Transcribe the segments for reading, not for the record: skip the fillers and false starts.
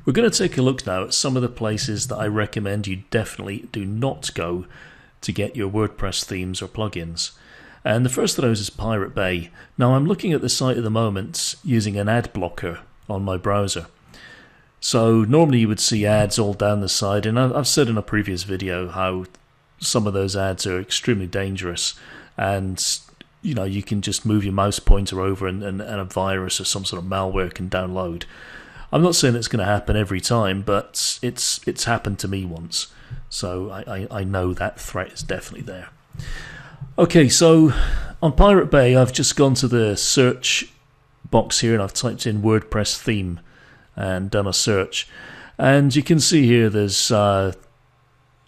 We're going to take a look now at some of the places that I recommend you definitely do not go to get your WordPress themes or plugins. And the first of those is Pirate Bay. Now I'm looking at the site at the moment using an ad blocker on my browser. So normally you would see ads all down the side, and I've said in a previous video how some of those ads are extremely dangerous, and you can just move your mouse pointer over and a virus or some sort of malware can download. I'm not saying it's going to happen every time, but it's happened to me once, so I know that threat is definitely there. Okay, so on Pirate Bay I've just gone to the search box here and I've typed in WordPress theme and done a search, and you can see here there's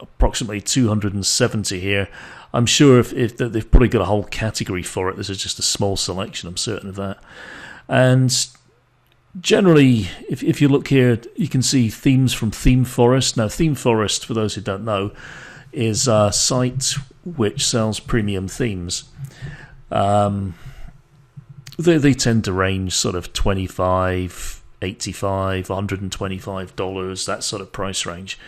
approximately 270 here. I'm sure if they've probably got a whole category for it. This is just a small selection, I'm certain of that. And generally, if you look here, you can see themes from ThemeForest. Now, ThemeForest, for those who don't know, is a site which sells premium themes. They tend to range sort of $25, $85, $125, that sort of price range.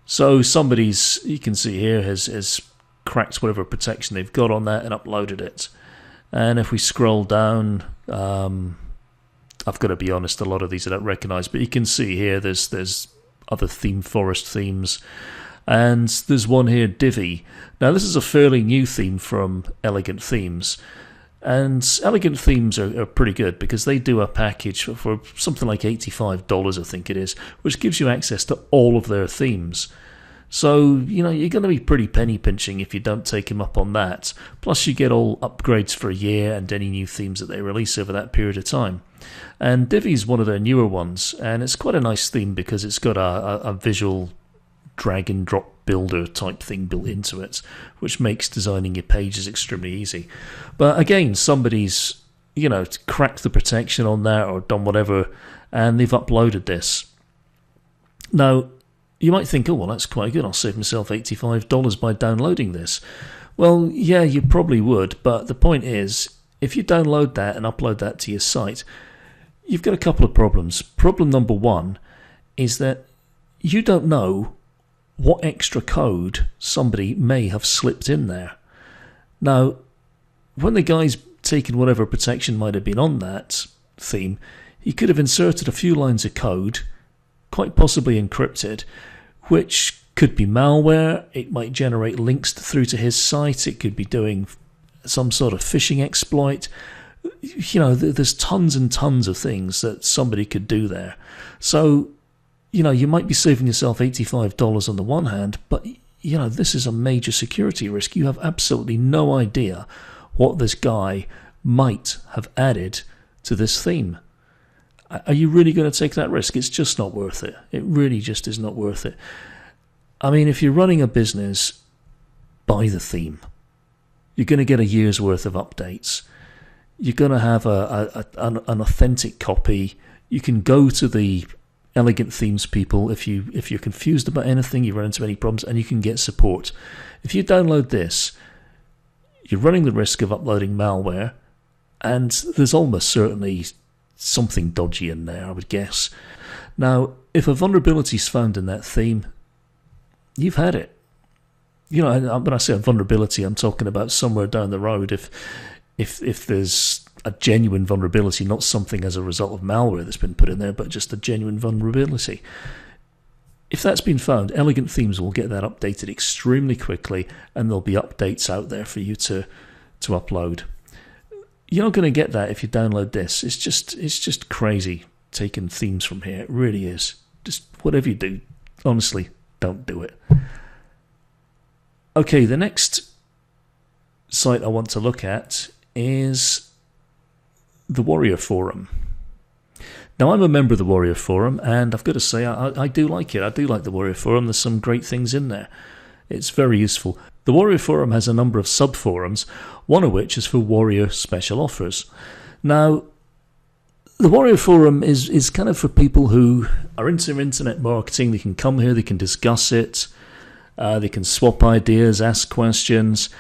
So somebody's, you can see here, has cracked whatever protection they've got on that and uploaded it. And if we scroll down, I've got to be honest, a lot of these I don't recognise, but you can see here there's other ThemeForest themes, and there's one here, Divi. Now this is a fairly new theme from Elegant Themes, and Elegant Themes are pretty good because they do a package for something like $85, I think it is, which gives you access to all of their themes. So, you're going to be pretty penny pinching if you don't take them up on that. Plus you get all upgrades for a year and any new themes that they release over that period of time. And Divi's one of their newer ones, and it's quite a nice theme because it's got a visual drag and drop builder type thing built into it, which makes designing your pages extremely easy. But again, somebody's cracked the protection on that or done whatever, and they've uploaded this. Now you might think, oh well, that's quite good, I'll save myself $85 by downloading this. Well, yeah, you probably would, but the point is, if you download that and upload that to your site, you've got a couple of problems. Problem number one is that you don't know what extra code somebody may have slipped in there. Now, when the guy's taken whatever protection might have been on that theme, he could have inserted a few lines of code, quite possibly encrypted, which could be malware. It might generate links through to his site. It could be doing some sort of phishing exploit. There's tons and tons of things that somebody could do there. So, you might be saving yourself $85 on the one hand, but, this is a major security risk. You have absolutely no idea what this guy might have added to this theme. Are you really going to take that risk? It's just not worth it. It really just is not worth it. I mean, if you're running a business, buy the theme. You're going to get a year's worth of updates. You're going to have an authentic copy. You can go to the Elegant Themes people if you're confused about anything, you run into any problems, and you can get support. If you download this, you're running the risk of uploading malware, and there's almost certainly something dodgy in there, I would guess. Now, if a vulnerability is found in that theme, you've had it. When I say a vulnerability, I'm talking about somewhere down the road. If there's a genuine vulnerability, not something as a result of malware that's been put in there, but just a genuine vulnerability. If that's been found, Elegant Themes will get that updated extremely quickly, and there'll be updates out there for you to upload. You're not going to get that if you download this. It's just crazy taking themes from here. It really is. Just whatever you do, honestly, don't do it. Okay, the next site I want to look at is the Warrior Forum. Now, I'm a member of the Warrior Forum, and I've got to say, I do like it. I do like the Warrior Forum. There's some great things in there. It's very useful. The Warrior Forum has a number of sub-forums, one of which is for Warrior special offers. Now, the Warrior Forum is kind of for people who are into internet marketing. They can come here, they can discuss it, they can swap ideas, ask questions.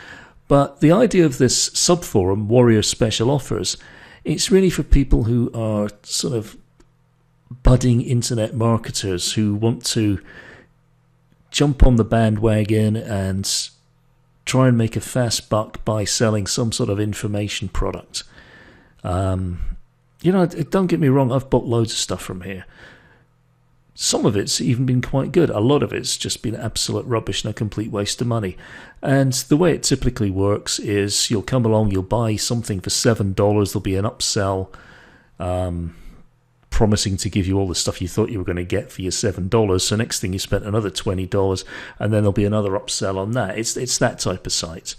But the idea of this sub-forum, Warrior Special Offers, it's really for people who are sort of budding internet marketers who want to jump on the bandwagon and try and make a fast buck by selling some sort of information product. Don't get me wrong, I've bought loads of stuff from here. Some of it's even been quite good. A lot of it's just been absolute rubbish and a complete waste of money. And the way it typically works is you'll come along, you'll buy something for $7, there'll be an upsell promising to give you all the stuff you thought you were going to get for your $7. So next thing you spent another $20, and then there'll be another upsell on that. It's that type of site.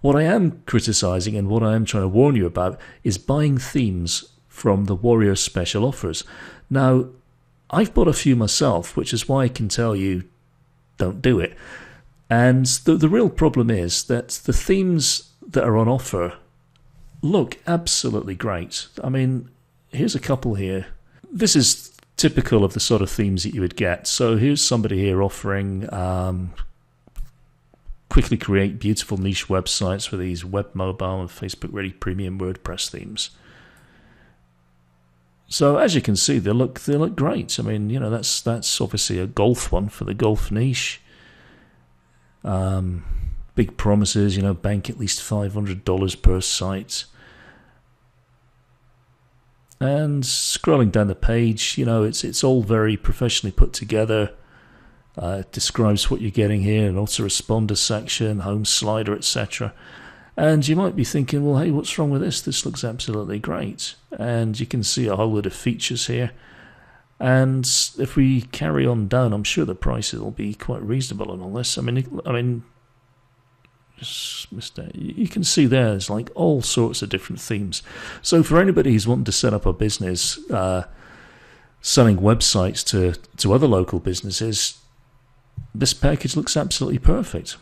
What I am criticizing and what I am trying to warn you about is buying themes from the Warrior special offers. Now, I've bought a few myself, which is why I can tell you don't do it. And the real problem is that the themes that are on offer look absolutely great. I mean, here's a couple here. This is typical of the sort of themes that you would get. So here's somebody here offering quickly create beautiful niche websites for these web, mobile, and Facebook-ready premium WordPress themes. So as you can see, they look great. I mean, that's obviously a golf one for the golf niche. Big promises, bank at least $500 per site. And scrolling down the page, it's all very professionally put together. It describes what you're getting here, an autoresponder section, home slider, etc. And you might be thinking, well, hey, what's wrong with this? This looks absolutely great. And you can see a whole lot of features here. And if we carry on down, I'm sure the prices will be quite reasonable on all this. I mean, just missed that. You can see there's like all sorts of different themes. So for anybody who's wanting to set up a business, selling websites to other local businesses, this package looks absolutely perfect.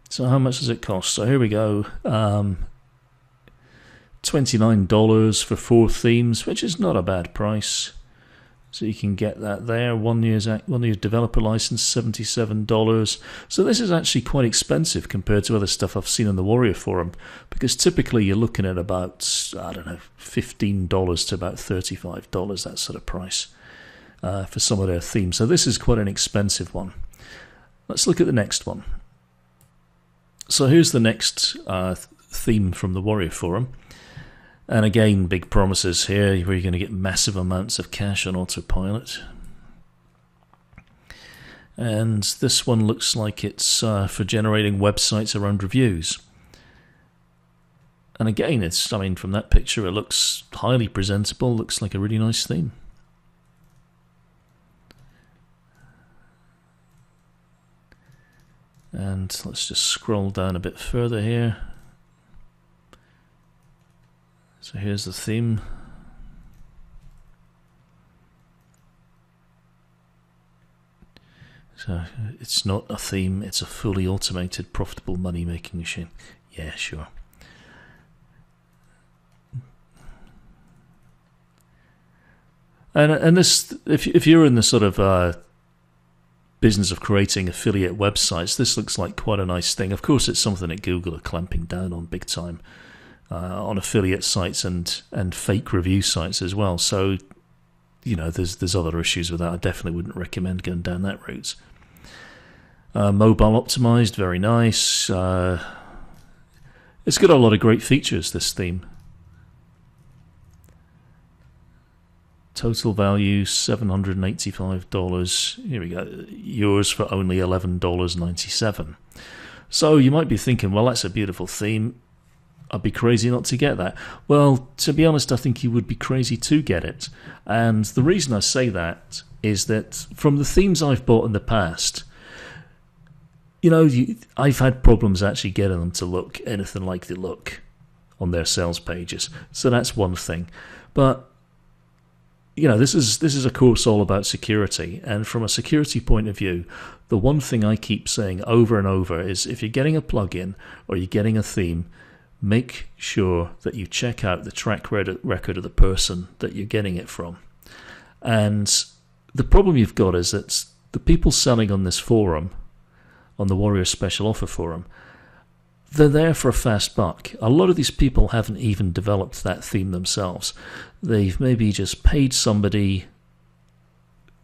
So how much does it cost? So here we go. $29 for 4 themes, which is not a bad price. So you can get that there. 1 year developer license, $77. So this is actually quite expensive compared to other stuff I've seen on the Warrior Forum, because typically you're looking at about, $15 to about $35, that sort of price for some of their themes. So this is quite an expensive one. Let's look at the next one. So here's the next theme from the Warrior Forum. And again, big promises here where you're going to get massive amounts of cash on autopilot. And this one looks like it's for generating websites around reviews. And again, from that picture, it looks highly presentable, looks like a really nice theme. And let's just scroll down a bit further here. So here's the theme. So it's not a theme, it's a fully automated, profitable money-making machine. Yeah, sure. And this, if you're in the sort of business of creating affiliate websites, this looks like quite a nice thing. Of course, it's something that Google are clamping down on big time. On affiliate sites and fake review sites as well. So, there's other issues with that. I definitely wouldn't recommend going down that route. Mobile optimized, very nice. It's got a lot of great features, this theme. Total value, $785. Here we go. Yours for only $11.97. So you might be thinking, well, that's a beautiful theme. I'd be crazy not to get that. Well, to be honest, I think you would be crazy to get it. And the reason I say that is that from the themes I've bought in the past, I've had problems actually getting them to look anything like they look on their sales pages. So that's one thing. But, this is a course all about security. And from a security point of view, the one thing I keep saying over and over is if you're getting a plugin or you're getting a theme, make sure that you check out the track record of the person that you're getting it from. And the problem you've got is that the people selling on this forum, on the Warrior Special Offer Forum, they're there for a fast buck. A lot of these people haven't even developed that theme themselves. They've maybe just paid somebody,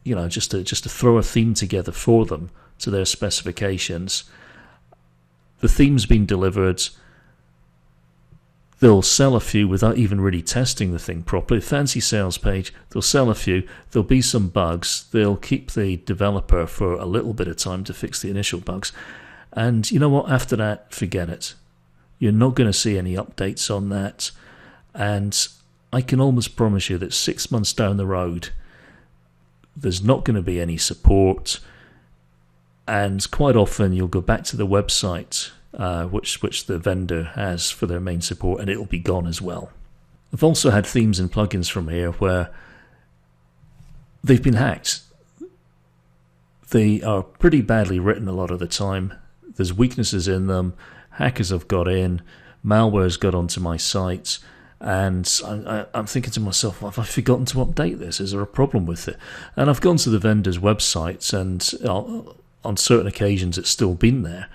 just to throw a theme together for them to their specifications. The theme's been delivered. They'll sell a few without even really testing the thing properly. Fancy sales page, they'll sell a few, there'll be some bugs, they'll keep the developer for a little bit of time to fix the initial bugs, and you know what, after that, forget it. You're not going to see any updates on that, and I can almost promise you that 6 months down the road, there's not going to be any support, and quite often you'll go back to the website which the vendor has for their main support, and it'll be gone as well. I've also had themes and plugins from here where they've been hacked. They are pretty badly written a lot of the time. There's weaknesses in them. Hackers have got in. Malware's got onto my site. And I'm thinking to myself, have I forgotten to update this? Is there a problem with it? And I've gone to the vendor's websites, and on certain occasions it's still been there.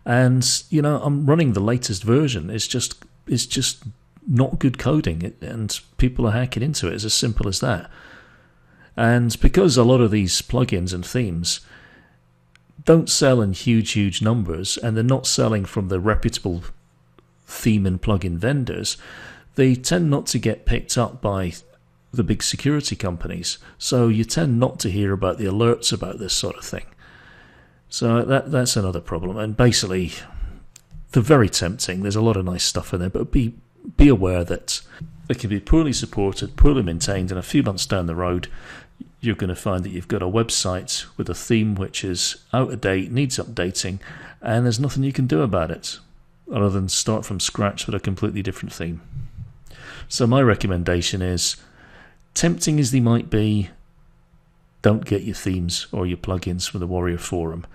And I'm running the latest version. It's just not good coding, and people are hacking into it. It's as simple as that. And because a lot of these plugins and themes don't sell in huge numbers, and they're not selling from the reputable theme and plugin vendors, they tend not to get picked up by the big security companies. So you tend not to hear about the alerts about this sort of thing. So that's another problem. And basically, they're very tempting. There's a lot of nice stuff in there, but be aware that they can be poorly supported, poorly maintained, and a few months down the road, you're going to find that you've got a website with a theme which is out of date, needs updating, and there's nothing you can do about it other than start from scratch with a completely different theme. So my recommendation is, tempting as they might be, don't get your themes or your plugins from the Warrior Forum.